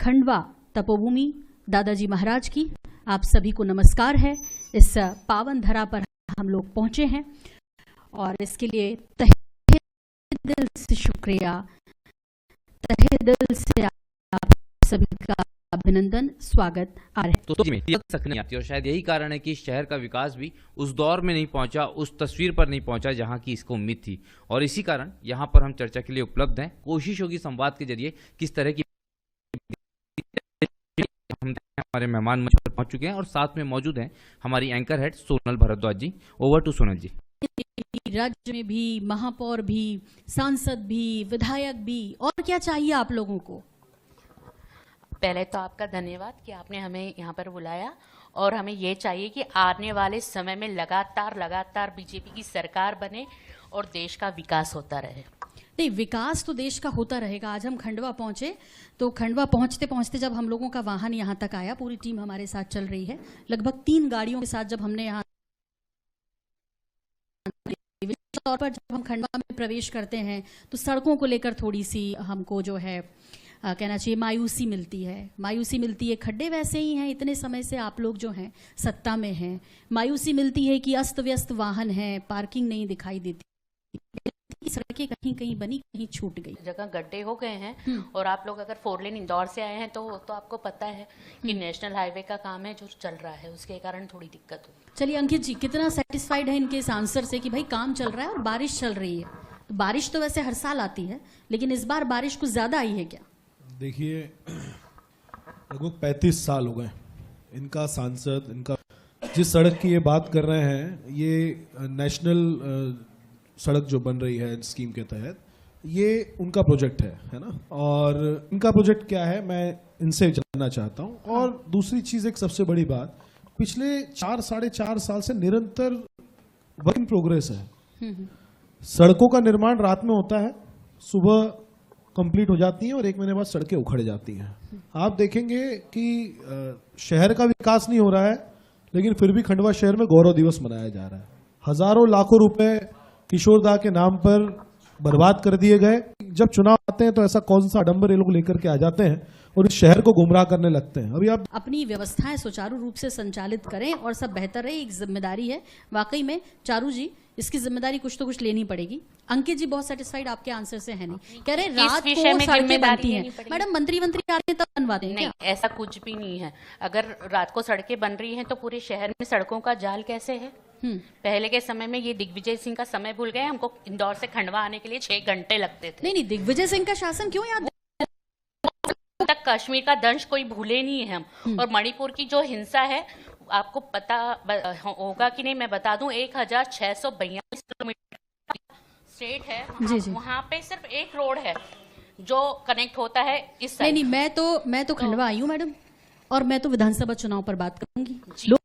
खंडवा तपोभूमि दादाजी महाराज की आप सभी को नमस्कार है। इस पावन धरा पर हम लोग पहुंचे हैं और इसके लिए तहे दिल से शुक्रिया, तहे दिल से आप सभी का अभिनंदन, स्वागत आ रहे तो में नहीं आती और शायद यही कारण है कि शहर का विकास भी उस दौर में नहीं पहुंचा, उस तस्वीर पर नहीं पहुंचा जहां की इसको उम्मीद थी। और इसी कारण यहां पर हम चर्चा के लिए उपलब्ध हैं। कोशिश होगी संवाद के जरिए किस तरह की हमारे मेहमान मंच पर पहुंच चुके हैं और साथ में मौजूद हैं हमारी anchor head Sonal Bhardwaj ji. Over to Sonal ji. राज्य में भी, महापौर भी, सांसद भी, विधायक भी, और क्या चाहिए आप लोगों को? पहले तो आपका धन्यवाद कि आपने हमें यहाँ पर बुलाया और हमें ये चाहिए कि आने वाले समय में लगातार बीजेपी की सरकार बने और देश का विकास होता रहे। नहीं, विकास तो देश का होता रहेगा। आज हम खंडवा पहुंचे तो खंडवा पहुंचते पहुंचते जब हम लोगों का वाहन यहाँ तक आया, पूरी टीम हमारे साथ चल रही है, लगभग 3 गाड़ियों के साथ जब हमने यहाँ तौर पर जब हम खंडवा में प्रवेश करते हैं तो सड़कों को लेकर थोड़ी सी हमको जो है कहना चाहिए मायूसी मिलती है। खड्डे वैसे ही हैं, इतने समय से आप लोग जो हैं सत्ता में हैं। मायूसी मिलती है कि अस्त व्यस्त वाहन हैं, पार्किंग नहीं दिखाई देती, सड़कें कहीं कहीं बनी, कहीं छूट गई, जगह गड्ढे हो गए हैं। और आप लोग अगर 4 लेन इंदौर से आए हैं तो आपको पता है कि नेशनल हाईवे का काम है जो चल रहा है, उसके कारण थोड़ी दिक्कत हुई। चलिए अंकित जी, कितना सेटिस्फाइड है इनके इस आंसर से कि भाई काम चल रहा है और बारिश चल रही है? तो बारिश तो वैसे हर साल आती है, लेकिन इस बार बारिश कुछ ज्यादा आई है क्या? देखिए, लगभग 35 साल हो गए इनका सांसद, इनका जिस सड़क की ये बात कर रहे हैं, ये नेशनल सड़क जो बन रही है स्कीम के तहत, ये उनका प्रोजेक्ट है ना। और इनका प्रोजेक्ट क्या है मैं इनसे जानना चाहता हूं। और दूसरी चीज, एक सबसे बड़ी बात, पिछले 4-4.5 साल से निरंतर वर्क इन प्रोग्रेस है। सड़कों का निर्माण रात में होता है, सुबह कंप्लीट हो जाती हैं और 1 महीने बाद सड़कें उखड़ जाती हैं। आप देखेंगे कि शहर का विकास नहीं हो रहा है, लेकिन फिर भी खंडवा शहर में गौरव दिवस मनाया जा रहा है। हजारों लाखों रुपए किशोरदा के नाम पर बर्बाद कर दिए गए। जब चुनाव आते हैं तो ऐसा कौन सा आडंबर ये लोग लेकर के आ जाते हैं और इस शहर को गुमराह करने लगते हैं। अभी आप अपनी व्यवस्थाएं सुचारू रूप से संचालित करें और सब बेहतर रहे, एक जिम्मेदारी है वाकई में। चारू जी, इसकी जिम्मेदारी कुछ तो कुछ लेनी पड़ेगी। अंकित जी बहुत सेटिस्फाइड आपके आंसर से है नहीं, कह रहे रात को सड़कें बनती हैं। मैडम मंत्री आते हैं तब बनवाते हैं? नहीं, ऐसा कुछ भी नहीं है। अगर रात को सड़कें बन रही हैं तो पूरे शहर में सड़कों का जाल कैसे है? पहले के समय में ये दिग्विजय सिंह का समय भूल गए। हमको इंदौर से खंडवा आने के लिए 6 घंटे लगते थे। नहीं, दिग्विजय सिंह का शासन क्यों याद तक कश्मीर का दंश कोई भूले नहीं है हम। और मणिपुर की जो हिंसा है, आपको पता होगा कि नहीं, मैं बता दूं, 1642 किलोमीटर स्टेट है वहाँ पे सिर्फ एक रोड है जो कनेक्ट होता है इस साइड। नहीं, मैं तो खंडवा आई हूँ मैडम, और मैं तो विधानसभा चुनाव पर बात करूंगी, लोग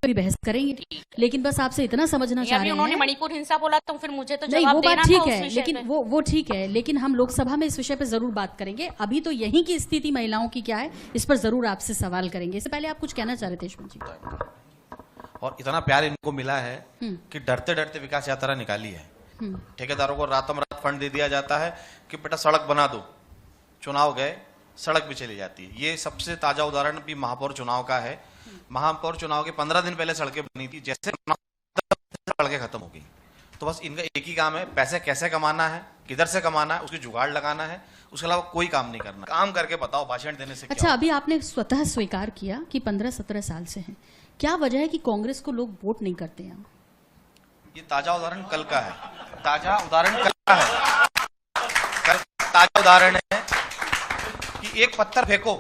भी बहस करेंगे, लेकिन बस आपसे इतना समझना चाह रहे हैं। उन्होंने मणिपुर हिंसा बोला तो फिर मुझे तो नहीं, जवाब वो बात देना ठीक था है, लेकिन वो ठीक है, लेकिन हम लोकसभा में इस विषय पे जरूर बात करेंगे। अभी तो यहीं की स्थिति महिलाओं की क्या है, इस पर जरूर आपसे सवाल करेंगे। इससे पहले आप कुछ कहना चाह रहे थे यशवंत जी? और इतना प्यार इनको मिला है कि डरते डरते विकास यात्रा निकाली है। ठेकेदारों को रातों रात फंड दे दिया जाता है कि बेटा सड़क बना दो, चुनाव गए सड़क भी चली जाती है। ये सबसे ताजा उदाहरण भी महापौर चुनाव का है। महापौर चुनाव के 15 दिन पहले सड़कें बनी थी, जैसे सड़कें खत्म हो गई। तो बस इनका एक ही काम है, पैसे कैसे कमाना है, किधर से कमाना है, उसकी जुगाड़ लगाना है, उसके अलावा कोई काम नहीं करना। काम करके बताओ, भाषण देने से अच्छा, अभी आपने स्वतः स्वीकार किया कि 15-17 साल से हैं। क्या वजह है कि कांग्रेस को लोग वोट नहीं करते हैं? ये ताजा उदाहरण कल का है, ताजा उदाहरण है कि एक पत्थर फेंको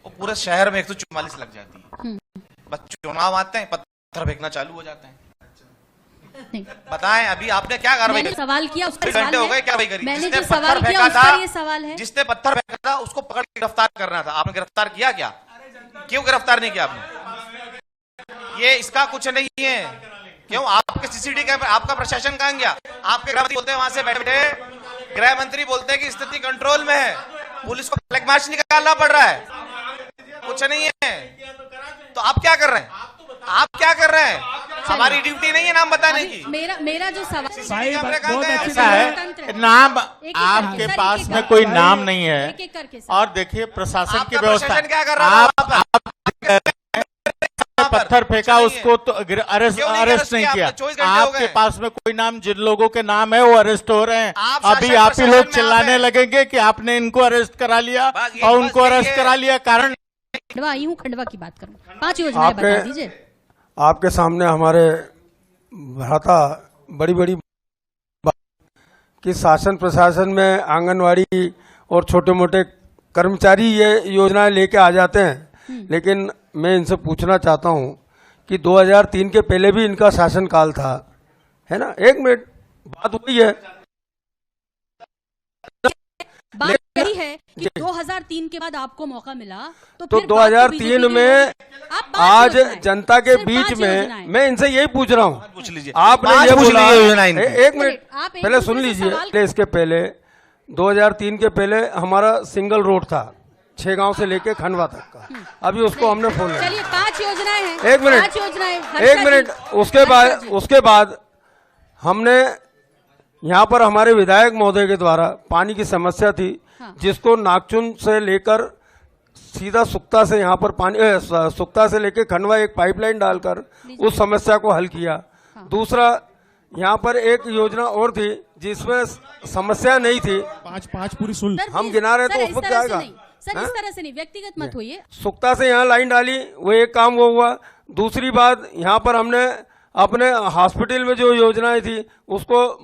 और पूरे शहर में 144 लग जाती है। बस चुनाव आते हैं, पत्थर फेंकना चालू हो जाते हैं। नहीं, बताएं अभी आपने क्या कार्रवाई करी? सवाल किया, उसका घंटे हो गए, क्या भाई करी? मैंने जो सवाल किया उसका ये सवाल है। जिसने पत्थर फेंका था उसको पकड़ के गिरफ्तार करना था, आपने गिरफ्तार किया क्या? क्यों गिरफ्तार नहीं किया आपने? ये इसका कुछ नहीं है। क्यों? आपके सीसीटीवी कैमरे, आपका प्रशासन कहां गया? आपके गृह मंत्री बोलते हैं वहां से बैठे बैठे, गृह मंत्री बोलते हैं कि स्थिति कंट्रोल में है, पुलिस को फ्लैग मार्च निकालना पड़ रहा है, कुछ नहीं है। तो आप क्या कर रहे हैं? आप क्या कर रहे हैं? हमारी ड्यूटी नहीं है नाम बताने की। मेरा जो सवाल भाई बहुत अच्छी ऐसा है, नाम आपके पास में कोई नाम नहीं है। एक एक करके और देखिए प्रशासन की आपका व्यवस्था, प्रशासन क्या कर रहा था? आप पत्थर फेंका, उसको तो अरेस्ट क्यों नहीं नहीं अरेस्ट किया। किया? 24 घंटे हो आपके गए। पास में कोई नाम, जिन लोगों के नाम है वो अरेस्ट हो रहे हैं। आप अभी शासन आप ही लोग प्रशासन में चिल्लाने आप हैं। लगेंगे कि आपने इनको अरेस्ट करा लिया बस और उनको बस अरेस्ट ये- करा लिया। कारण खंडवा आई हूँ, खंडवा की बात करूँ। 5 योजनाएं बता दीजिए। आपके सामने हमारे भ्राता बड़ी बड़ी कि शासन प्रशासन में आंगनवाड़ी और छोटे मोटे कर्मचारी ये योजनाएं लेके आ जाते हैं, लेकिन मैं इनसे पूछना चाहता हूं कि 2003 के पहले भी इनका शासन काल था, है ना? एक मिनट, बात हुई है। बात यही है कि 2003 के बाद आपको मौका मिला तो फिर बात 2003 BJP की में आप 5 आज योजनाएं, जनता के सिर्फ बीच 5 में योजनाएं। मैं इनसे यही पूछ रहा हूं। पूछ लीजिए। आपने पांच ये पूछ बोला, लीजिए योजना इनकी। एक मिनट, आप एक पहले सुन दूसरे से लीजिए। सवाल- इसके पहले 2003 के पहले हमारा सिंगल रोड था, 6 गांव से लेके खंडवा तक का। अभी उसको हमने खोल लिया। चलिए 5 योजनाएं हैं। एक मिनट, 5 योजनाएं। एक मिनट। उसके बाद हमने यहाँ पर हमारे विधायक महोदय के द्वारा पानी की समस्या थी, जिसको नागचुन से लेकर सीधा सुक्ता से यहाँ पर पानी सुक्ता से लेकर खंडवा एक पाइपलाइन डालकर उस समस्या को हल किया। दूसरा, यहाँ पर एक योजना और थी जिसमें समस्या नहीं थी, पांच पूरी सुन। सर, हम प्लीज, गिना रहे सर, तो इस उस वक्त तरह से जाएगा। नहीं। सर इस तरह से नहीं, व्यक्तिगत मत होइए। सुक्ता से यहाँ लाइन डाली, वो एक काम वो हुआ। दूसरी बात, यहाँ पर हमने अपने हॉस्पिटल में जो योजनाएं थी उसको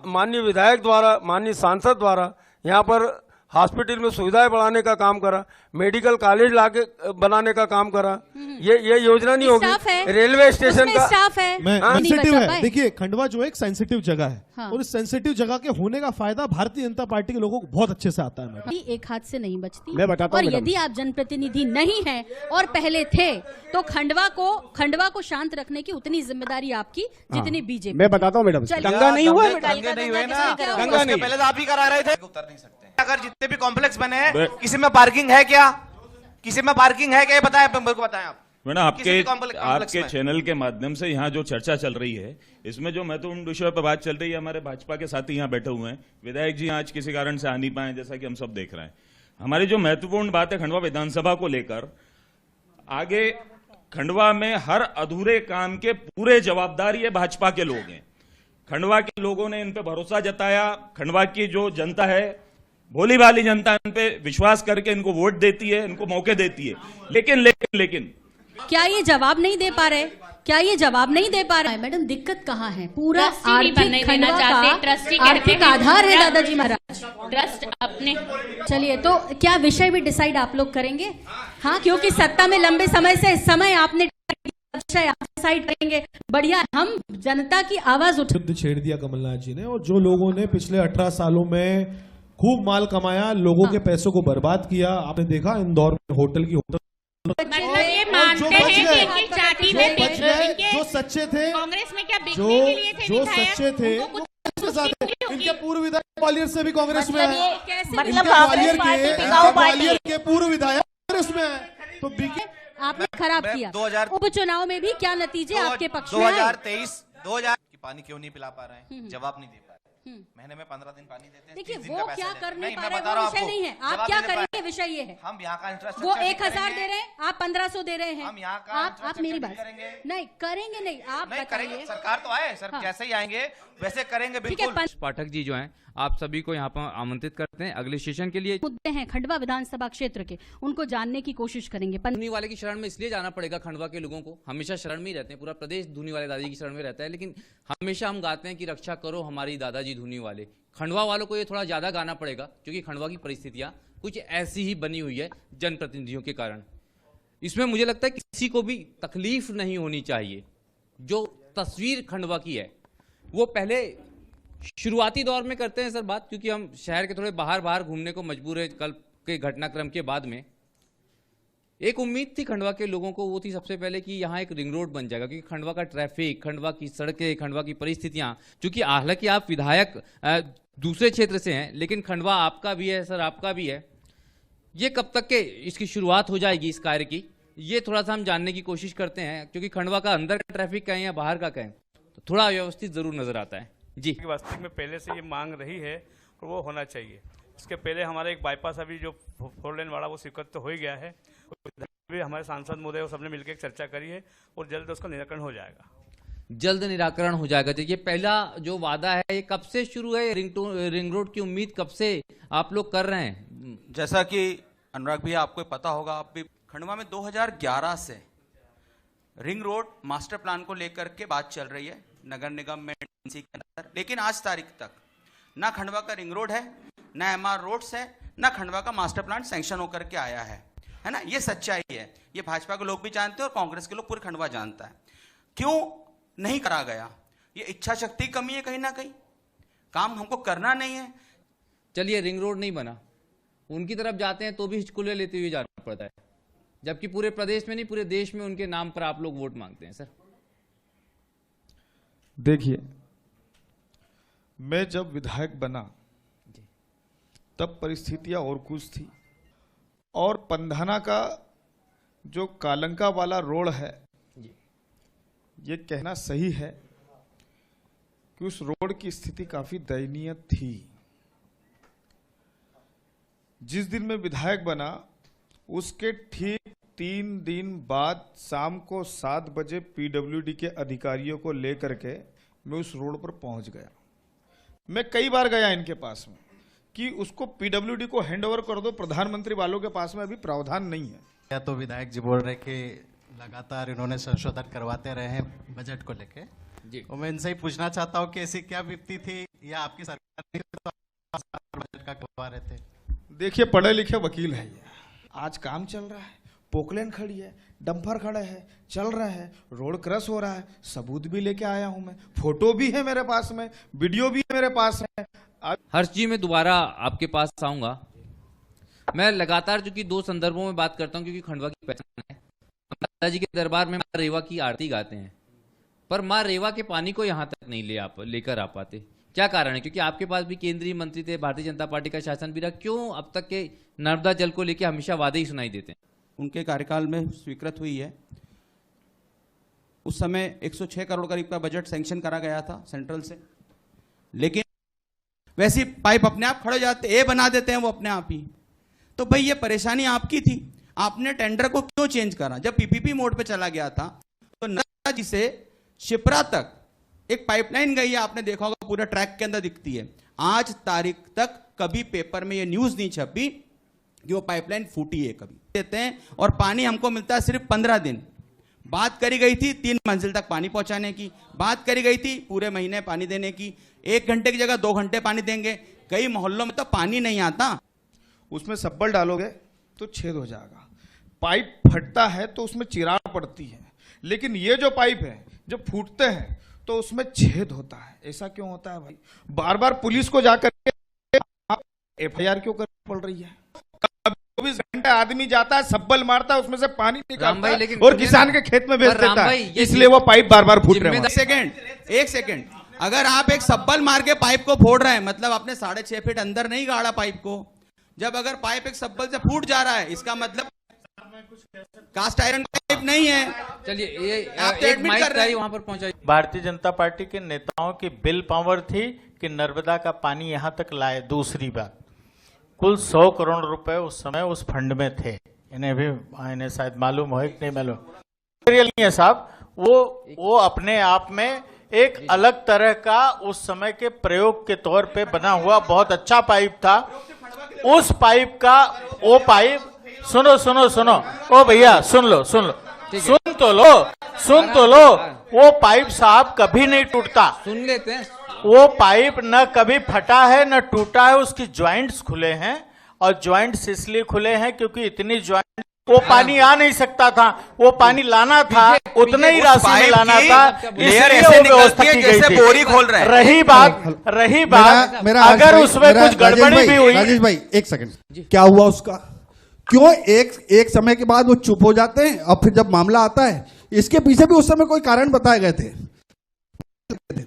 माननीय विधायक द्वारा, माननीय सांसद द्वारा यहाँ पर हॉस्पिटल में सुविधाएं बढ़ाने का काम करा, मेडिकल कॉलेज लाके बनाने का काम करा। ये योजना नहीं स्टाफ है, होगी। रेलवे स्टेशन उसमें का स्टाफ है, मैं नहीं सेंसिटिव बचा है। पाए। देखिए, खंडवा जो एक सेंसिटिव जगह है, हाँ। और इस सेंसिटिव जगह के होने का फायदा भारतीय जनता पार्टी के लोगों को बहुत अच्छे से आता है मैडम। यदि एक हाथ से नहीं बचती। मैं बताता और हूं मैडम। यदि आप जनप्रतिनिधि नहीं हैं और पहले थे, तो खंडवा को शांत रखने की उतनी जिम्मेदारी आपकी जितनी बीजेपी। मैं बताता हूँ मैडम, चलिए। दंगा नहीं हुआ है दंगे मैडम। नहीं हुए ना, दंगा दंगा नहीं। पहले तो आप ही करा रहे थे। उतर नहीं सकते। अगर जितने भी कॉम्प्लेक्स बने हैं, किसी में पार्किंग है क्या? किसी में पार्किंग है क्या? ये बताएं, मेरे को बताएं आप। मैडम, किसी भी आपके कॉम्प्लेक्स में। चैनल के माध्यम से यहाँ जो चर्चा चल रही है, इसमें जो महत्वपूर्ण विषय पर बात चल रही है, हमारे भाजपा के साथी यहाँ बैठे हुए हैं। विधायक जी आज किसी कारण से आ नहीं पाए, जैसा कि हम सब देख रहे हैं। हमारी जो महत्वपूर्ण बात है खंडवा विधानसभा को लेकर, आगे खंडवा में हर अधूरे काम के पूरे जवाबदार ये भाजपा के लोग हैं। खंडवा के लोगों ने इन पे भरोसा जताया। खंडवा की जो जनता है, भोली भाली जनता, इन पे विश्वास करके इनको वोट देती है, इनको मौके देती है। लेकिन क्या ये जवाब नहीं दे पा रहे? क्या ये जवाब नहीं दे पा रहे? मैडम, दिक्कत कहाँ है? पूरा ट्रस्टी नहीं बनने आर्थिक देना खंडवा चाहते, का ट्रस्टी कहते आर्थिक हैं आधार है पूरा दादाजी महाराज। ट्रस्ट अपने चलिए, तो क्या विषय भी डिसाइड आप लोग करेंगे? हाँ, क्योंकि सत्ता में लंबे समय आपने विषय आप डिसाइड करेंगे। बढ़िया, हम जनता की आवाज उठा। युद्ध छेड़ दिया कमलनाथ जी ने, और जो लोगों ने पिछले 18 सालों में खूब माल कमाया, लोगों के पैसों को बर्बाद किया। आपने देखा इंदौर में होटल मतलब ये जो मानते बच हैं कि गए, इनकी जाति जो में बच गए, इनके जो सच्चे थे, कांग्रेस में क्या जो बिकने के लिए थे जो विधायक? सच्चे थे, उनको वो कुछ कांग्रेस के साथ थे। होगी। इनके पूर्व विधायक ग्वालियर से भी कांग्रेस में मतलब है। ये कैसे मतलब इनके कांग्रेस ग्वालियर पार्टी के टिकाऊ पार्टी ग्वालियर के पूर्व विधायक कांग्रेस में है। तो बीके आपने खराब मैं किया। 2000 उपचुनाव में भी क्या नतीजे आपके पक्ष में आए? 2023 की पानी क्यों नहीं पिला पा रहे हैं? जवाब नहीं दे पा रहे। महीने में 15 दिन पानी देते हैं। देखिए, 30 दिन वो का पैसा क्या देते हैं। करने नहीं, पा मैं रहे बता वो रहा हूं विषय आपको। नहीं है। आप जवाब क्या नहीं दे पा करेंगे विषय ये है। हम यहाँ का इंटरेस्ट वो 1000 दे रहे हैं, आप 1500 दे रहे हैं। हम यहाँ का आप infrastructure मेरी भी बात करेंगे। नहीं करेंगे, नहीं आप नहीं करेंगे। बताइए। सरकार तो आए सर, हाँ। जैसे ही आएंगे वैसे करेंगे ठीक है, बिल्कुल। पाठक जी जो हैं, आप सभी को यहाँ पर आमंत्रित करते हैं अगले सेशन के लिए। मुद्दे हैं खंडवा विधानसभा क्षेत्र के, उनको जानने की कोशिश करेंगे। धुनी वाले की शरण में इसलिए जाना पड़ेगा खंडवा के लोगों को। हमेशा शरण में ही रहते हैं, पूरा प्रदेश धुनी वाले दादाजी की शरण में रहता है, लेकिन हमेशा हम गाते हैं कि रक्षा करो हमारी दादाजी धुनी वाले। खंडवा वालों को ये थोड़ा ज्यादा गाना पड़ेगा, क्योंकि खंडवा की परिस्थितियां कुछ ऐसी ही बनी हुई है जनप्रतिनिधियों के कारण। इसमें मुझे लगता है किसी को भी तकलीफ नहीं होनी चाहिए। जो तस्वीर खंडवा की है वो पहले शुरुआती दौर में करते हैं सर बात, क्योंकि हम शहर के थोड़े बाहर घूमने को मजबूर है कल के घटनाक्रम के बाद में। एक उम्मीद थी खंडवा के लोगों को, वो थी सबसे पहले कि यहाँ एक रिंग रोड बन जाएगा, क्योंकि खंडवा का ट्रैफिक, खंडवा की सड़कें, खंडवा की परिस्थितियां, क्योंकि हालांकि आप विधायक दूसरे क्षेत्र से हैं, लेकिन खंडवा आपका भी है सर, आपका भी है। ये कब तक के इसकी शुरुआत हो जाएगी इस कार्य की, ये थोड़ा सा हम जानने की कोशिश करते हैं, क्योंकि खंडवा का अंदर का ट्रैफिक कहें या बाहर का कहें तो थोड़ा अव्यवस्थित जरूर नजर आता है जी। वास्तविक में पहले से ये मांग रही है और वो होना चाहिए। इसके पहले हमारा एक बाईपास अभी जो 4 लेन वाला वो स्वीकृत तो हो ही गया है, भी हमारे सांसद महोदय वो सबने मिलकर एक चर्चा करी है और जल्द उसका निराकरण हो जाएगा। जल्द निराकरण हो जाएगा। तो ये पहला जो वादा है ये कब से शुरू है? रिंग रोड की उम्मीद कब से आप लोग कर रहे हैं? जैसा कि अनुराग भैया आपको पता होगा, आप भी खंडवा में 2011 से रिंग रोड मास्टर प्लान को लेकर के बात चल रही है नगर निगम में के अंदर, लेकिन आज तारीख तक ना खंडवा का रिंग रोड है, ना MR रोड्स है, ना खंडवा का मास्टर प्लान सैंक्शन होकर के आया है ना। ये सच्चाई है, ये भाजपा के लोग भी जानते हैं और कांग्रेस के लोग पूरे खंडवा जानता है। क्यों नहीं करा गया? ये इच्छा शक्ति की कमी है, कहीं ना कहीं काम हमको करना नहीं है। चलिए, रिंग रोड नहीं बना, उनकी तरफ जाते हैं तो भी हिचकुले लेते हुए जाना पड़ता है, जबकि पूरे प्रदेश में नहीं पूरे देश में उनके नाम पर आप लोग वोट मांगते हैं। सर देखिए, मैं जब विधायक बना तब परिस्थितियां और कुछ थी, और पंधाना का जो कालंका वाला रोड है, ये कहना सही है कि उस रोड की स्थिति काफी दयनीय थी। जिस दिन मैं विधायक बना उसके ठीक 3 दिन बाद शाम को 7 बजे PWD के अधिकारियों को लेकर के मैं उस रोड पर पहुंच गया। मैं कई बार गया इनके पास में कि उसको PWD को हैंडओवर कर दो, प्रधानमंत्री वालों के पास में अभी प्रावधान नहीं है। या तो विधायक जी बोल रहे कि लगातार इन्होंने संशोधन करवाते रहे हैं बजट को लेके जी, तो मैं इनसे ही पूछना चाहता हूँ कि ऐसी क्या विपत्ति थी या आपकी सरकार ने बजट का करवा रहे थे? देखिए, पढ़े लिखे वकील है ये, आज काम चल रहा है, पोकलेन खड़ी है, डंपर खड़ा है, चल रहा है, रोड क्रॉस हो रहा है, सबूत भी लेके आया हूं मैं, फोटो भी है मेरे पास में, वीडियो भी मेरे पास है। हर्ष जी, मैं दोबारा आपके पास आऊंगा। मैं लगातार चूंकि 2 संदर्भों में बात करता हूं क्योंकि खंडवा की पहचान है। माता जी के दरबार में माँ रेवा की आरती गाते हैं, पर माँ रेवा के पानी को यहाँ तक नहीं लेकर आ पाते। क्या कारण है? क्योंकि आपके पास भी केंद्रीय मंत्री थे, भारतीय जनता पार्टी का शासन भी रहा, क्यों अब तक के नर्मदा जल को लेकर हमेशा वादे ही सुनाई देते हैं? उनके कार्यकाल में स्वीकृत हुई है। उस समय 106 करोड़ करीब का बजट सैंक्शन करा गया था सेंट्रल से, लेकिन वैसी पाइप अपने आप खड़े जाते, ए बना देते हैं वो अपने आप ही। तो भाई ये परेशानी आपकी थी, आपने टेंडर को क्यों चेंज करा? जब PPP मोड पे चला गया था तो नर्मदा जी से शिप्रा तक एक पाइपलाइन गई है, आपने देखा होगा, पूरा ट्रैक के अंदर दिखती है। आज तारीख तक कभी पेपर में ये न्यूज नहीं छपी कि वो पाइपलाइन फूटी है, कभी देते हैं और पानी हमको मिलता है सिर्फ 15 दिन। बात करी गई थी 3 मंजिल तक पानी पहुंचाने की, बात करी गई थी पूरे महीने पानी देने की, 1 घंटे की जगह 2 घंटे पानी देंगे। कई मोहल्लों में तो पानी नहीं आता। उसमें सब्बल डालोगे तो छेद हो जाएगा, पाइप फटता है तो उसमें चिराग पड़ती है, लेकिन ये जो पाइप है जब फूटते हैं तो उसमें छेद होता है। ऐसा क्यों होता है भाई? बार बार पुलिस को जाकर FIR क्यों करनी पड़ रही है? 24 घंटे आदमी जाता है, सब्बल मारता है, उसमें से पानी निकालता है और किसान के खेत में बेच देता है, इसलिए वो पाइप बार बार फूट रहे हैं। एक सेकेंड, अगर आप एक सब्बल मार के पाइप को फोड़ रहे हैं, मतलब आपने 6.5 फीट अंदर नहीं गाड़ा पाइप को। जब अगर पाइप एक सब्बल से फूट जा रहा है, इसका मतलब कास्ट आयरन पाइप नहीं है। चलिए, एक माइक का ही वहां पर पहुंचा। भारतीय जनता पार्टी के नेताओं की बिल पावर थी कि नर्मदा का पानी यहां तक लाए। दूसरी बात, कुल 100 करोड़ रुपए उस समय उस फंड में थे। इन्हें शायद मालूम हो कि नहीं मालूम, नहीं है साहब। वो अपने आप में एक अलग तरह का उस समय के प्रयोग के तौर पे बना हुआ बहुत अच्छा पाइप था। उस पाइप का वो पाइप सुनो ओ भैया सुन लो सुन तो लो वो पाइप साहब कभी नहीं टूटता। सुन लेते हैं। वो पाइप न कभी फटा है न टूटा है, उसकी ज्वाइंट्स खुले हैं, और ज्वाइंट्स इसलिए खुले हैं क्योंकि इतनी ज्वाइंट वो पानी आ नहीं सकता था, वो पानी लाना था उतने ही राशि में लाना था, इसलिए वो व्यवस्था की गई थी। बोरी खोल रहे हैं। रही बात अगर उसमें कुछ गड़बड़ी भी हुई। राजेश भाई एक सेकंड, क्या हुआ उसका? क्यों एक समय के बाद वो चुप हो जाते हैं और फिर जब मामला आता है, इसके पीछे भी उस समय कोई कारण बताए गए थे,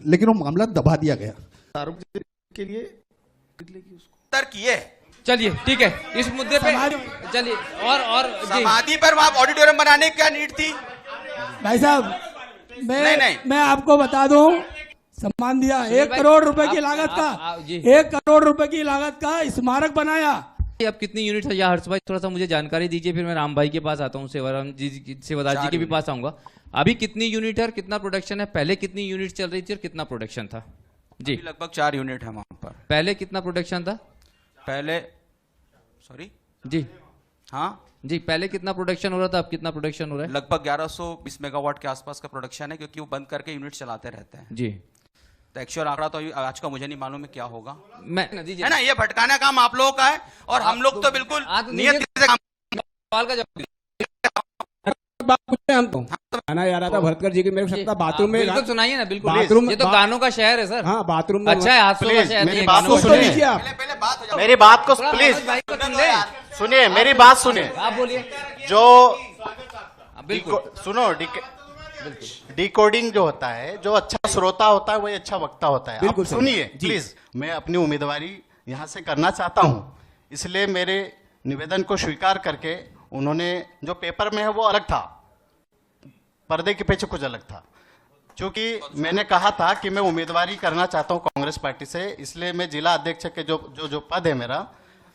लेकिन वो मामला दबा दिया गया। आरोप के लिए तर्क ये चलिए ठीक है, इस मुद्दे पे चलिए और समाधि पर वहां ऑडिटोरियम बनाने की क्या नीड थी? भाई साहब मैं आपको बता दूं, सम्मान दिया 1 करोड़ रुपए की लागत का 1 करोड़ रुपए की लागत का स्मारक बनाया। अब कितनी यूनिट है? या हर्ष भाई थोड़ा सा मुझे जानकारी दीजिए, फिर मैं राम भाई के पास आता हूँ, सेवादार जी के भी पास आऊंगा। अभी कितनी यूनिट है और कितना प्रोडक्शन है? पहले कितनी यूनिट चल रही थी और कितना प्रोडक्शन था? जी लगभग 4 यूनिट है वहां पर। पहले कितना प्रोडक्शन था? पहले सॉरी जी हाँ जी, पहले कितना प्रोडक्शन हो रहा था, अब कितना प्रोडक्शन हो रहा है? लगभग 1120 मेगावाट के आसपास का प्रोडक्शन है, क्योंकि वो बंद करके यूनिट चलाते रहते हैं जी। तो एक्चुअल आंकड़ा तो आज का मुझे नहीं मालूम है क्या होगा, मैं है ना। ये भटकाना काम आप लोगों का है और हम लोग तो बिल्कुल नियत से काम। सवाल का जवाब हम तो गाना याद आता भरतकर जी की, मेरे को लगता बाथरूम में बिल्कुल सुनाइए ना, बिल्कुल बाथरूम, ये तो गानों का शहर है सर। हाँ बाथरूम अच्छा है, हादसों का शहर नहीं है, गानों का सुन लीजिए शहर है। आप। पहले बात हो जाए, मेरी बात को थोड़ा प्लीज मनोज भाई को सुन ले। सुनिए, मेरी बात सुनिए। आप बोलिए। जो बिल्कुल सुनो, डिकोडिंग जो होता है, जो अच्छा श्रोता होता है वही अच्छा वक्ता होता है। बिल्कुल आप सुनिए प्लीज, मैं अपनी उम्मीदवारी यहां से करना चाहता हूं, इसलिए मेरे निवेदन को स्वीकार करके उन्होंने जो पेपर में है वो अलग था, पर्दे के पीछे कुछ अलग था। क्योंकि मैंने कहा था कि मैं उम्मीदवारी करना चाहता हूं कांग्रेस पार्टी से, इसलिए मैं जिला अध्यक्ष के जो पद है मेरा,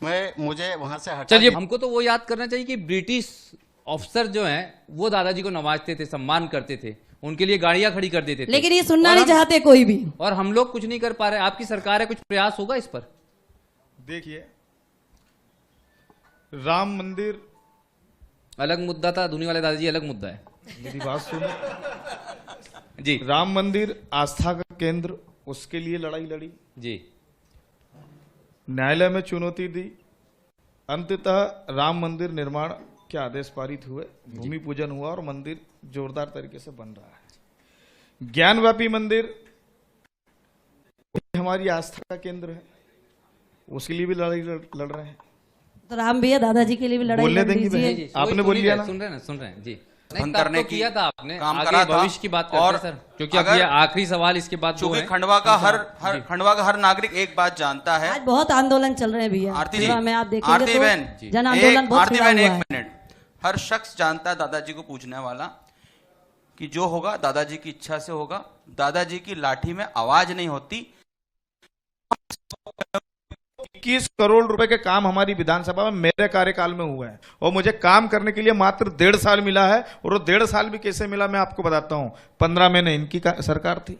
मुझे वहां से हटा। चलिए, हमको तो वो याद करना चाहिए कि ब्रिटिश ऑफिसर जो हैं वो दादाजी को नवाजते थे, सम्मान करते थे, उनके लिए गाड़ियां खड़ी कर देते थे। लेकिन ये सुनना नहीं चाहते कोई भी, और हम लोग कुछ नहीं कर पा रहे। आपकी सरकार है, कुछ प्रयास होगा इस पर? देखिए, राम मंदिर अलग मुद्दा था, धुनी वाले दादाजी अलग मुद्दा है। मेरी बात सुनो जी। राम मंदिर आस्था का केंद्र, उसके लिए लड़ाई लड़ी जी, न्यायालय में चुनौती दी, अंततः राम मंदिर निर्माण के आदेश पारित हुए, भूमि पूजन हुआ और मंदिर जोरदार तरीके से बन रहा है। ज्ञानव्यापी मंदिर हमारी आस्था का केंद्र है, उसके लिए भी लड़ाई लड़ रहे हैं। तो राम भैया दादाजी के लिए भी लड़ाई बोलने लड़ देंगे लीजिए। आपने बोल लिया ना, सुन रहे हैं जी। बंद करने की किया था आपने, काम आगे करा था। भविष्य की बात करते हैं सर, क्योंकि अब ये आखिरी सवाल इसके बाद चूंकि खंडवा का हर नागरिक एक बात जानता है। आज बहुत आंदोलन चल रहे हैं भैया, आरती जी, में आप देखेंगे आरती तो बहन, जन आंदोलन बहुत आरती बहन, छिड़ा एक हुआ है। मिनट। हर शख्स जानता है दादाजी को पूछने वाला कि जो होगा दादाजी की इच्छा से होगा। दादाजी की लाठी में आवाज नहीं होती। 21 करोड़ रुपए के काम हमारी विधानसभा में मेरे कार्यकाल में हुआ है, और मुझे काम करने के लिए मात्र 1.5 साल मिला है। और वो 1.5 साल भी कैसे मिला मैं आपको बताता हूं। 15 महीने इनकी सरकार थी,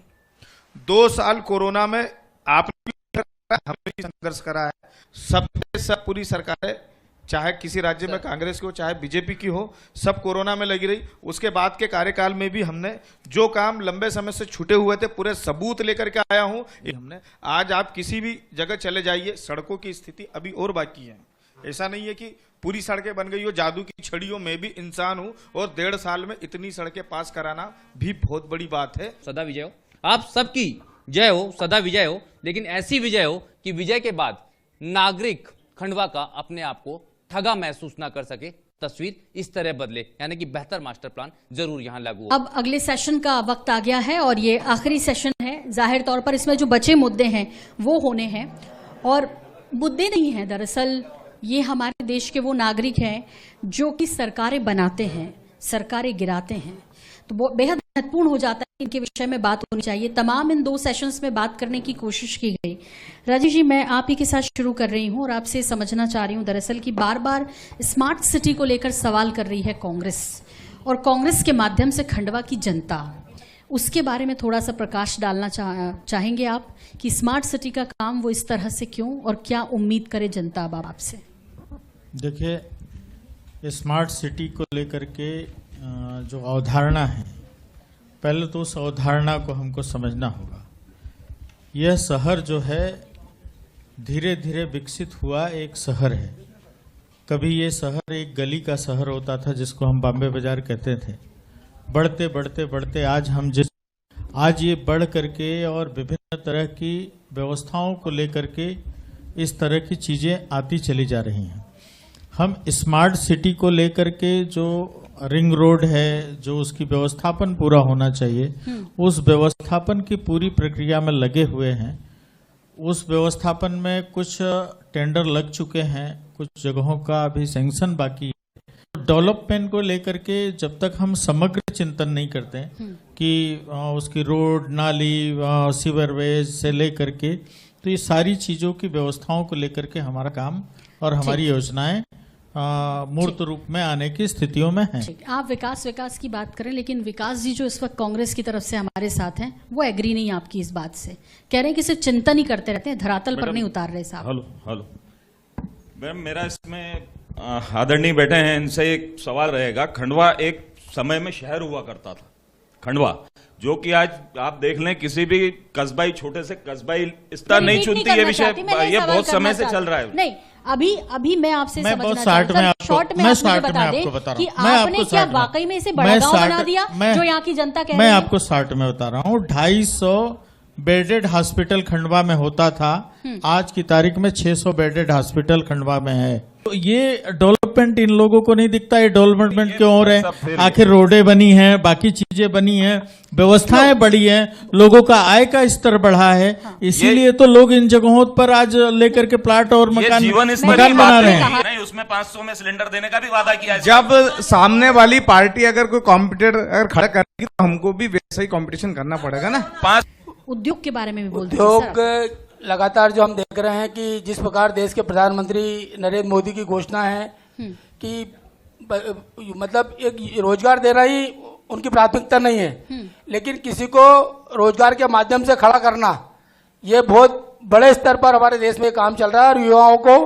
2 साल कोरोना में आपने भी हमने भी संघर्ष करा है। सब पूरी सरकारें, चाहे किसी राज्य में कांग्रेस की हो चाहे बीजेपी की हो, सब कोरोना में लगी रही। उसके बाद के कार्यकाल में भी हमने जो काम लंबे समय से छूटे हुए थे पूरे सबूत लेकर के आया हूं। हमने आज आप किसी भी जगह चले जाइए, सड़कों की स्थिति अभी और बाकी है। ऐसा नहीं है कि पूरी सड़कें बन गई हो, जादू की छड़ियों में भी इंसान हूं, और 1.5 साल में इतनी सड़कें पास कराना भी बहुत बड़ी बात है। सदा विजय हो, आप सबकी जय हो, सदा विजय हो। लेकिन ऐसी विजय हो कि विजय के बाद नागरिक खंडवा का अपने आप को ठगा महसूस ना कर सके, तस्वीर इस तरह बदले, यानी कि बेहतर मास्टर प्लान जरूर यहां लागू हो। अब अगले सेशन का वक्त आ गया है और ये आखिरी सेशन है। जाहिर तौर पर इसमें जो बचे मुद्दे हैं वो होने हैं, और मुद्दे नहीं हैं, दरअसल ये हमारे देश के वो नागरिक हैं जो कि सरकारें बनाते हैं, सरकारें गिराते हैं। तो वो बेहद महत्वपूर्ण हो जाता है, इनके विषय में बात होनी चाहिए। तमाम इन 2 सेशंस में बात करने की कोशिश की गई। राजीव जी, मैं आप ही के साथ शुरू कर रही हूं और आपसे समझना चाह रही हूं दरअसल कि बार बार स्मार्ट सिटी को लेकर सवाल कर रही है कांग्रेस, और कांग्रेस के माध्यम से खंडवा की जनता, उसके बारे में थोड़ा सा प्रकाश डालना चाहेंगे आप कि स्मार्ट सिटी का काम वो इस तरह से क्यों, और क्या उम्मीद करे जनता अब आपसे? देखिए, स्मार्ट सिटी को लेकर के जो अवधारणा है, पहले तो उस अवधारणा को हमको समझना होगा। यह शहर जो है धीरे धीरे विकसित हुआ एक शहर है। कभी ये शहर एक गली का शहर होता था जिसको हम बॉम्बे बाजार कहते थे। बढ़ते बढ़ते बढ़ते आज ये बढ़ करके और विभिन्न तरह की व्यवस्थाओं को लेकर के इस तरह की चीजें आती चली जा रही हैं। हम स्मार्ट सिटी को लेकर के जो रिंग रोड है, जो उसकी व्यवस्थापन पूरा होना चाहिए, उस व्यवस्थापन की पूरी प्रक्रिया में लगे हुए हैं। उस व्यवस्थापन में कुछ टेंडर लग चुके हैं, कुछ जगहों का अभी सैंक्शन बाकी है। डेवलपमेंट को लेकर के जब तक हम समग्र चिंतन नहीं करते कि उसकी रोड, नाली, सीवरवेज से लेकर के, तो ये सारी चीजों की व्यवस्थाओं को लेकर के हमारा काम और हमारी योजनाएं मूर्त रूप में आने की स्थितियों में हैं। आप विकास की बात करें, लेकिन विकास जी जो इस वक्त कांग्रेस की तरफ से हमारे साथ हैं, वो एग्री नहीं आपकी इस बात से, कह रहे हैं कि सिर्फ चिंतन ही करते रहते हैं, धरातल पर नहीं उतार रहे साहब। हेलो मैम, मेरा इसमें आदरणीय बैठे हैं, इनसे एक सवाल रहेगा। खंडवा एक समय में शहर हुआ करता था, खंडवा, जो कि आज आप देख लें किसी भी कस्बाई, छोटे से कस्बाई स्तर नहीं चुनती, ये विषय ये बहुत समय से चल रहा है। नहीं, अभी मैं आपसे मैं समझना बहुत चाहता हूं, शॉर्ट में आप मुझे बता दें कि आपने क्या वाकई में इसे बड़ा गांव बना दिया जो यहाँ की जनता कह रही है? मैं आपको शॉर्ट में बता रहा हूँ। 250 बेडेड हॉस्पिटल खंडवा में होता था, आज की तारीख में 600 बेडेड हॉस्पिटल खंडवा में है। तो ये डेवलपमेंट इन लोगों को नहीं दिखता, ये डेवलपमेंट क्यों हो रहे हैं? आखिर रोडें बनी हैं, बाकी चीजें बनी हैं, व्यवस्थाएं बढ़ी हैं, लोगों का आय का स्तर बढ़ा है, इसीलिए तो लोग इन जगहों पर आज लेकर के प्लाट और मकान बना रहे हैं। नहीं, उसमें 500 में सिलेंडर देने का भी वादा किया। जब सामने वाली पार्टी अगर कोई कॉम्पिटिटर अगर खड़ा करेगी तो हमको भी वैसा ही कॉम्पिटिशन करना पड़ेगा ना। उद्योग के बारे में भी बोल उद्योग लगातार जो हम देख रहे हैं कि जिस प्रकार देश के प्रधानमंत्री नरेंद्र मोदी की घोषणा है कि मतलब एक रोजगार देना ही उनकी प्राथमिकता नहीं है, लेकिन किसी को रोजगार के माध्यम से खड़ा करना, ये बहुत बड़े स्तर पर हमारे देश में काम चल रहा है और युवाओं को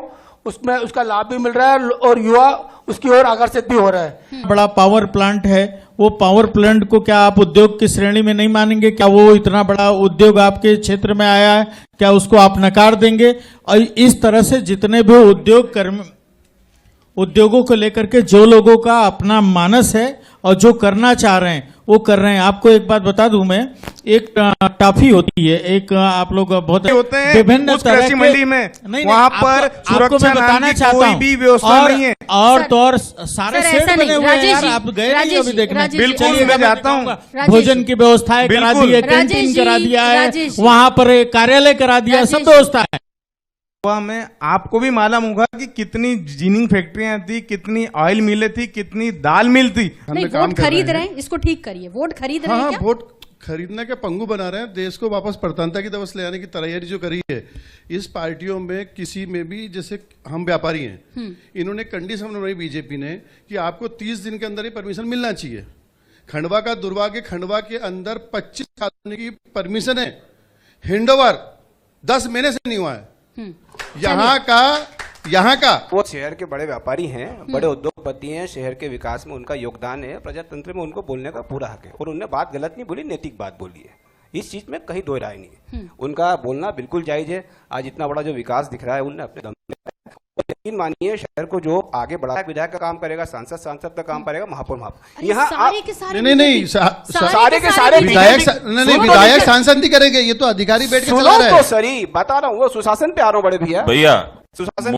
उसमें उसका लाभ भी मिल रहा है और युवा उसकी ओर आकर्षित भी हो रहा है। बड़ा पावर प्लांट है, वो पावर प्लांट को क्या आप उद्योग की श्रेणी में नहीं मानेंगे? क्या वो इतना बड़ा उद्योग आपके क्षेत्र में आया है, क्या उसको आप नकार देंगे? और इस तरह से जितने भी उद्योगों को लेकर के जो लोगों का अपना मानस है और जो करना चाह रहे हैं वो कर रहे हैं। आपको एक बात बता दूं मैं, एक टाफी होती है, एक आप लोग बहुत होते हैं विभिन्न तरह के मंडी में, वहाँ पर आपको मैं बताना चाहता हूँ, और तो और सारे सेट बने हुए हैं यार, आप गए नहीं अभी देखने? बिल्कुल मैं जाता हूँ। भोजन की व्यवस्थाएं करा दी है, कैंटीन करा दिया है, वहाँ पर कार्यालय करा दिया, सब व्यवस्था है। में आपको भी मालूम होगा कि कितनी जीनिंग फैक्ट्रियां थी, कितनी ऑयल मिलें थी, कितनी दाल मिल थी। नहीं, वोट खरीद रहे हैं, इसको ठीक करिए, वोट खरीद रहे हैं क्या? वोट खरीदने के पंगु बना रहे हैं, देश को वापस प्रधानता की तरफ ले आने की तैयारी जो करी है इस पार्टियों में किसी में भी। जैसे हम व्यापारी हैं, इन्होंने कंडीशन बनाई बीजेपी ने कि आपको 30 दिन के अंदर ही परमिशन मिलना चाहिए। खंडवा का दुर्भाग्य, खंडवा के अंदर 25 साल की परमिशन है, हैंडओवर 10 महीने से नहीं हुआ है। यहाँ का वो शहर के बड़े व्यापारी हैं, बड़े उद्योगपति हैं, शहर के विकास में उनका योगदान है, प्रजातंत्र में उनको बोलने का पूरा हक है और उन्होंने बात गलत नहीं बोली, नैतिक बात बोली है, इस चीज में कहीं दो राय नहीं है। उनका बोलना बिल्कुल जायज है। आज इतना बड़ा जो विकास दिख रहा है उनने अपने दम में, यकीन मानिए शहर को जो आगे बढ़ाया, विधायक का काम करेगा, सांसद का काम करेगा, महापौर यहाँ नहीं सारे के सारे विधायक सांसद नहीं करेंगे, ये तो अधिकारी बैठ के चला रहा है। तो सरी बता रहा हूँ, वो सुशासन पे आ रहा हूँ बड़े भैया, सुशासन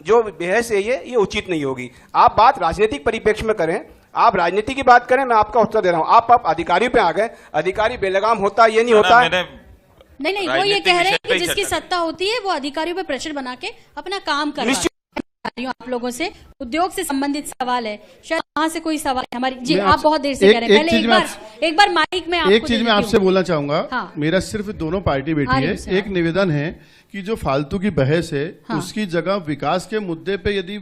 जो बहस है ये उचित नहीं होगी। आप बात राजनीतिक परिप्रेक्ष्य में करें, आप राजनीति की बात करें, मैं आपका उत्तर दे रहा हूँ। आप अधिकारी पे आ गए, अधिकारी बेलगाम होता ये नहीं होता। नहीं, वो ये कह रहे हैं कि जिसकी सत्ता होती है वो अधिकारियों पे प्रेशर बना के अपना काम कर रहा है। आप लोगों से उद्योग से संबंधित सवाल है, शायद वहां से कोई सवाल है हमारी जी। आप बहुत देर से कह रहे हैं, पहले एक बार माइक में एक चीज मैं आपसे बोलना चाहूंगा। मेरा सिर्फ दोनों पार्टी बैठी है, एक निवेदन है कि जो फालतू की बहस है उसकी जगह विकास के मुद्दे पे यदि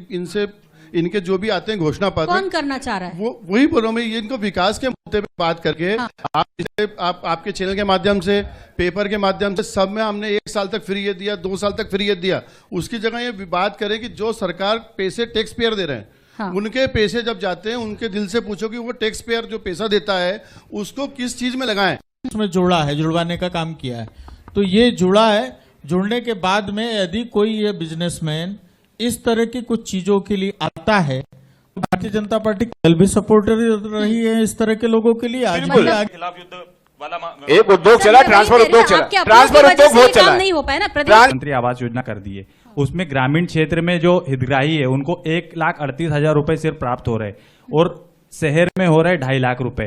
इनके जो भी आते हैं घोषणा पत्र, कौन करना चाह रहा है वो वही बोल रहा हूँ मैं, ये इनको विकास के मुद्दे पे बात करके आप आपके चैनल के माध्यम से, पेपर के माध्यम से, सब में हमने 1 साल तक फ्री ये दिया, 2 साल तक फ्री ये दिया, उसकी जगह ये बात करें कि जो सरकार पैसे टैक्स पेयर दे रहे हैं, उनके पैसे जब जाते हैं उनके दिल से पूछो कि वो टैक्स पेयर जो पैसा देता है उसको किस चीज में लगाएं। उसमें जोड़ा है, जुड़वाने का काम किया है, तो ये जुड़ा है। जुड़ने के बाद में यदि कोई ये बिजनेसमैन इस तरह की कुछ चीजों के लिए आता है, तो भारतीय जनता पार्टी कल भी सपोर्टर रही है इस तरह के लोगों के लिए, आज भी खिलाफ युद्ध वाला एक उद्योग चला, ट्रांसफर उद्योग चला, ट्रांसफर उद्योग बहुत चला, नहीं हो पाया ना। प्रधानमंत्री आवास योजना कर दी है, उसमें ग्रामीण क्षेत्र में जो हितग्राही है उनको 1,38,000 रुपए सिर्फ प्राप्त हो रहे हैं और शहर में हो रहा है 2.5 लाख रुपए।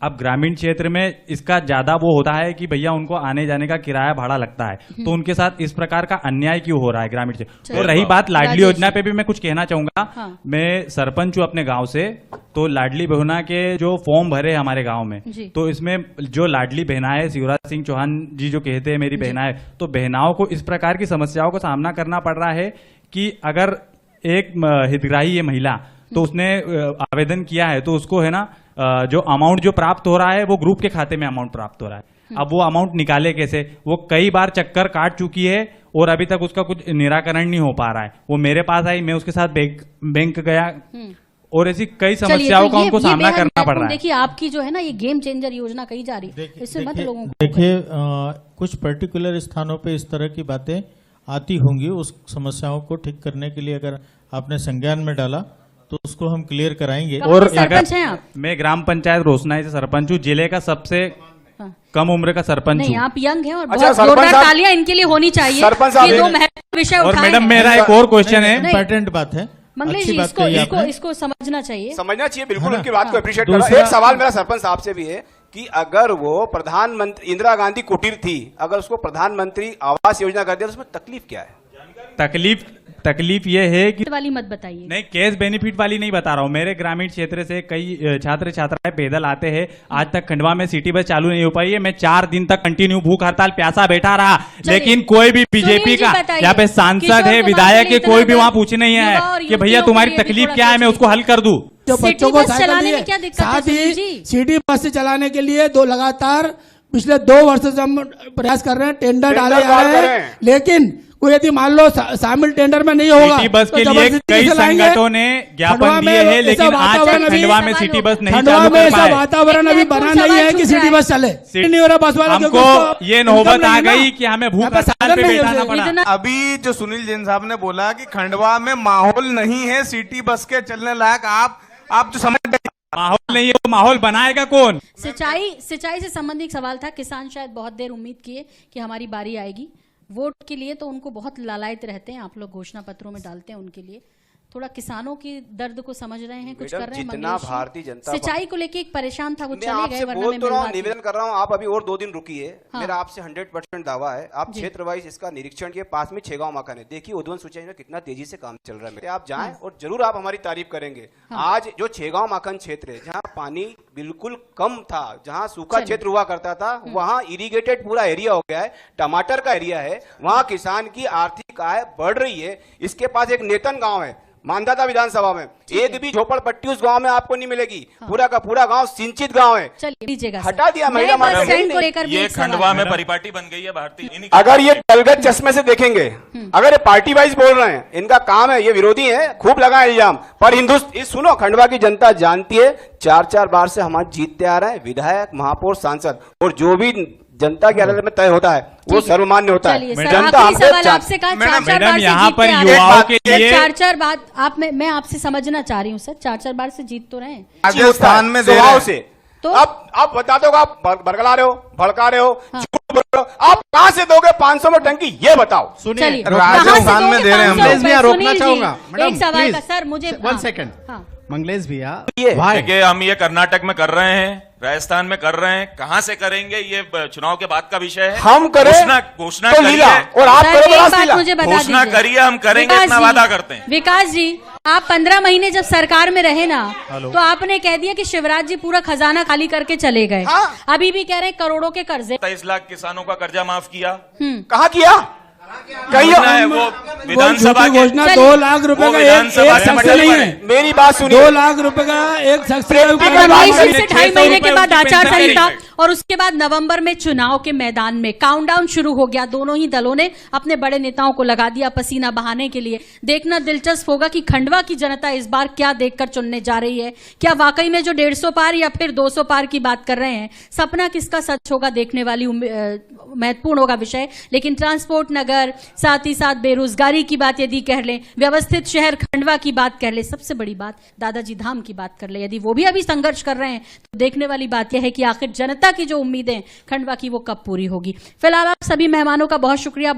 अब ग्रामीण क्षेत्र में इसका ज्यादा वो होता है कि भैया उनको आने जाने का किराया भाड़ा लगता है, तो उनके साथ इस प्रकार का अन्याय क्यों हो रहा है ग्रामीण क्षेत्र। तो रही बात लाडली योजना पे भी मैं कुछ कहना चाहूंगा। मैं सरपंच हूँ अपने गांव से, तो लाडली बहना के जो फॉर्म भरे हमारे गांव में, तो इसमें जो लाडली बहना है, शिवराज सिंह चौहान जी जो कहते हैं मेरी बहना है, तो बहनाओं को इस प्रकार की समस्याओं का सामना करना पड़ रहा है कि अगर एक हितग्राही है महिला, तो उसने आवेदन किया है, तो उसको है ना जो अमाउंट जो प्राप्त हो रहा है वो ग्रुप के खाते में अमाउंट प्राप्त हो रहा है। अब वो अमाउंट निकाले कैसे, वो कई बार चक्कर काट चुकी है और अभी तक उसका कुछ निराकरण नहीं हो पा रहा है। वो मेरे पास आई, मैं उसके साथ बैंक गया और ऐसी कई समस्याओं का उनको सामना करना पड़ रहा है। देखिए आपकी जो है ना ये गेम चेंजर योजना कही जा रही है, इससे मत लोगों को देखिए कुछ पर्टिकुलर स्थानों पे इस तरह की बातें आती होंगी। उस समस्याओं को ठीक करने के लिए अगर आपने संज्ञान में डाला तो उसको हम क्लियर कराएंगे। और सरपंच हैं आप? मैं ग्राम पंचायत रोशनाई से सरपंच हूँ, जिले का सबसे कम उम्र का सरपंच हूँ। नहीं, आप यंग हैं और बहुत जोरदार तालियां इनके लिए होनी चाहिए। ये दो महत्वपूर्ण विषय उठाए। और मैडम मेरा एक और क्वेश्चन है, इम्पोर्टेंट बात है, मंगलेश जी, इसको समझना चाहिए, समझना चाहिए, बिल्कुल उनकी बात को अप्रिशिएट कर रहा हूं। एक सवाल मेरा सरपंच साहब से भी है कि अगर वो प्रधानमंत्री इंदिरा गांधी कुटीर थी, अगर उसको प्रधानमंत्री आवास योजना कर दिया तो उसमें तकलीफ क्या है? तकलीफ ये है कि वाली मत बताइए। नहीं, कैश बेनिफिट वाली नहीं बता रहा हूँ। मेरे ग्रामीण क्षेत्र से कई छात्र छात्राएं पैदल आते हैं। आज तक खंडवा में सिटी बस चालू नहीं हो पाई है। मैं 4 दिन तक कंटिन्यू भूख हड़ताल प्यासा बैठा रहा, लेकिन कोई भी बीजेपी का यहाँ पे सांसद है, विधायक है, कोई भी वहाँ पूछने नहीं आया कि भैया तुम्हारी तकलीफ क्या है, मैं उसको हल कर दूं। जो बच्चों को चलाने में क्या दिक्कत है? साथ ही सिटी बस चलाने के लिए लगातार पिछले 2 वर्ष से हम प्रयास कर रहे हैं, टेंडर डाले जा रहे हैं, लेकिन कोई यदि मान लो शामिल टेंडर में नहीं होगा, सिटी बस के लिए कई संगठनों ने ज्ञापन दिए हैं, लेकिन आज तक खंडवा में सिटी बस नहीं चालू कर पाए। वातावरण अभी बना नहीं है कि सिटी बस चले, नहीं हो रहा बस वाला। हमको ये नौबत आ गई कि हमें भूख हड़ताल पे बैठाना पड़ा। अभी जो सुनील जैन साहब ने बोला कि खंडवा में माहौल नहीं है सिटी बस के चलने लायक, आप जो समझ माहौल नहीं है, वो माहौल बनाएगा कौन? सिंचाई से संबंधित सवाल था। किसान शायद बहुत देर उम्मीद किए कि हमारी बारी आएगी वोट के लिए, तो उनको बहुत लालायित रहते हैं, आप लोग घोषणा पत्रों में डालते हैं उनके लिए। थोड़ा किसानों की दर्द को समझ रहे हैं, कुछ कर रहे हैं। जितना भारतीय जनता सिंचाई को लेके एक परेशान था, वो चले गए, वरना बोल तो रहा हूं, निवेदन कर रहा हूं, आप अभी और 2 दिन रुकिए। मेरा आपसे 100% दावा है, आप क्षेत्र वाइज इसका निरीक्षण किए। पास में 6 गांव मकान है, देखिए उद्वन सिंचाई में कितना तेजी से काम चल रहा है। आप जाएं और जरूर आप हमारी तारीफ करेंगे। आज जो 6 गांव मकान क्षेत्र है, जहाँ पानी बिल्कुल कम था, जहाँ सूखा क्षेत्र हुआ करता था, वहाँ इरिगेटेड पूरा एरिया हो गया है, टमाटर का एरिया है, वहाँ किसान की आर्थिक आय बढ़ रही है। इसके पास एक नेतन गांव है मानदाता विधानसभा में, एक भी झोपड़पट्टी उस गांव में आपको नहीं मिलेगी। पूरा का पूरा गांव सिंचित गांव है। चलिए हटा दिया महिला मार्केट। ये खंडवा में परिपाटी बन गई है भारतीय। अगर ये दलगत चश्मे से देखेंगे, अगर ये पार्टी वाइज बोल रहे हैं, इनका काम है, ये विरोधी है, खूब लगा इल्जाम। पर हिंदुस्तान सुनो, खंडवा की जनता जानती है, 4-4 बार से हम जीतते आ रहे हैं, विधायक, महापौर, सांसद, और जो भी जनता के अदालत में तय होता है वो सर्वमान्य होता है। जनता आपसे कहा मैडम यहाँ पर युवाओं के लिए 4-4 बार मैं आपसे समझना चाह रही हूँ सर, 4-4 बार से जीत तो रहे हैं राजस्थान में स्वभाव से। तो अब बता दो, आप बरगला रहे हो, भड़का रहे हो, झूठ बोल रहे हो, आप कहाँ से दोगे 500 में टंकी, ये बताओ। सुनिए, राजस्थान में दे रहे हैं हम। मंगलेश भैया रोकना चाहूंगा एक सवाल का सर, मुझे 1 सेकंड। मंगलेश भैया, देखिए हम ये कर्नाटक में कर रहे हैं, राजस्थान में कर रहे हैं, कहाँ से करेंगे ये चुनाव के बाद का विषय है। हम करें घोषणा करिए और आप घोषणा करिए, हम करेंगे, इतना वादा करते हैं। विकास जी, आप 15 महीने जब सरकार में रहे ना, तो आपने कह दिया कि शिवराज जी पूरा खजाना खाली करके चले गए। अभी भी कह रहे करोड़ों के कर्जे। 23 लाख किसानों का कर्जा माफ किया। कहाँ किया? वो विधानसभा की घोषणा 2 लाख रुपए का एक शख्स नहीं है। मेरी बात सुनिए, 2 लाख रुपए का एक शख्स से 2.5 महीने के बाद आचार संहिता और उसके बाद नवंबर में चुनाव के मैदान में काउंटडाउन शुरू हो गया। दोनों ही दलों ने अपने बड़े नेताओं को लगा दिया पसीना बहाने के लिए। देखना दिलचस्प होगा कि खंडवा की जनता इस बार क्या देखकर चुनने जा रही है। क्या वाकई में जो 150 पार या फिर 200 पार की बात कर रहे हैं, सपना किसका सच होगा, देखने वाली महत्वपूर्ण होगा विषय। लेकिन ट्रांसपोर्ट नगर, साथ ही साथ बेरोजगारी की बात यदि कह लें, व्यवस्थित शहर खंडवा की बात कर ले, सबसे बड़ी बात दादाजी धाम की बात कर ले, यदि वो भी अभी संघर्ष कर रहे हैं, तो देखने वाली बात यह है कि आखिर जनता की जो उम्मीदें खंडवा की वो कब पूरी होगी। फिलहाल आप सभी मेहमानों का बहुत शुक्रिया।